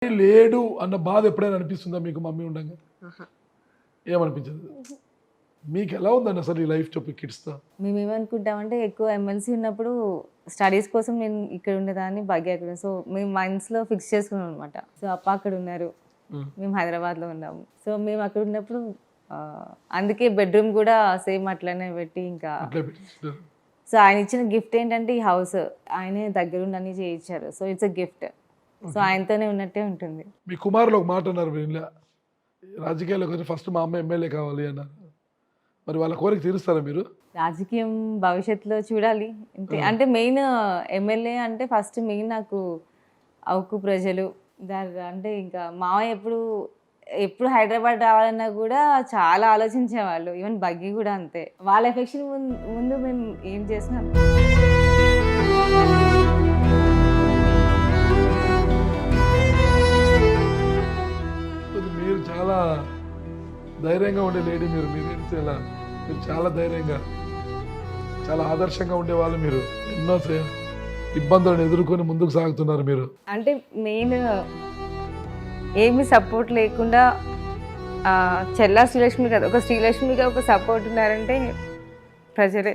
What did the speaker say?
లేడు అన్న బాధ ఎప్పుడైనా అనిపిస్తుందా మీకు మమ్మీ ఉండగా? ఆహా. ఏమనిపించదు. మీకు ఎలా ఉందండి అసలు ఈ లైఫ్ చెప్పి కిడ్స్‌తో? మేమేమనుకుంటామంటే ఎక్కువ ఎమ్మెల్సీ ఉన్నప్పుడు స్టడీస్ కోసం నేను ఇక్కడ ఉండేదాన్ని, భాగ్య అక్కడ. సో మేము మైండ్స్లో ఫిక్స్ చేసుకున్నాం అనమాట. సో అప్ప అక్కడ ఉన్నారు, మేము హైదరాబాద్లో ఉన్నాము. సో మేము అక్కడ ఉన్నప్పుడు అందుకే బెడ్రూమ్ కూడా సేమ్ అట్లనే పెట్టి ఇంకా అట్లే పెట్టేసారు. సో ఆయన ఇచ్చిన గిఫ్ట్ ఏంటంటే ఈ హౌస్. ఆయనే దగ్గరుండి అన్ని చేయించారు. So it's a gift. So ఆయనతోనే ఉన్నట్టే ఉంటుంది. మీ కుమారులు ఒక మాట అన్నారు మీరు ఇలా రాజకీయాల్లోకి వచ్చి ఫస్ట్ మా అమ్మ ఎమ్మెల్యే కావాలి అన్నారు. మరి వాళ్ళ కోరిక తీరుస్తారా మీరు? రాజకీయం భవిష్యత్తులో చూడాలి. అంటే మెయిన్ ఎమ్మెల్యే అంటే ఫస్ట్ మెయిన్ నాకు అవుకు ప్రజలు అంటే ఇంకా మావయ్య ఎప్పుడు హైదరాబాద్ రావాలన్నా కూడా చాలా ఆలోచించేవాళ్ళు. ఈవెన్ బగ్గి కూడా అంతే. వాళ్ళ ఎఫెక్షన్ ముందు మేము ఏం చేసినాం. మీరు చాలా ధైర్యంగా ఉండే లేడీ మీరు. ఎలా మీరు చాలా ధైర్యంగా, చాలా ఆదర్శంగా ఉండేవాళ్ళు మీరు. ఎన్నో ఇబ్బందులను ఎదుర్కొని ముందుకు సాగుతున్నారు మీరు. అంటే మెయిన్ ఏమి సపోర్ట్ లేకుండా చెల్లా శ్రీలక్ష్మి కదా, ఒక శ్రీలక్ష్మిగా ఒక సపోర్ట్ ఉన్నారంటే ప్రజలే.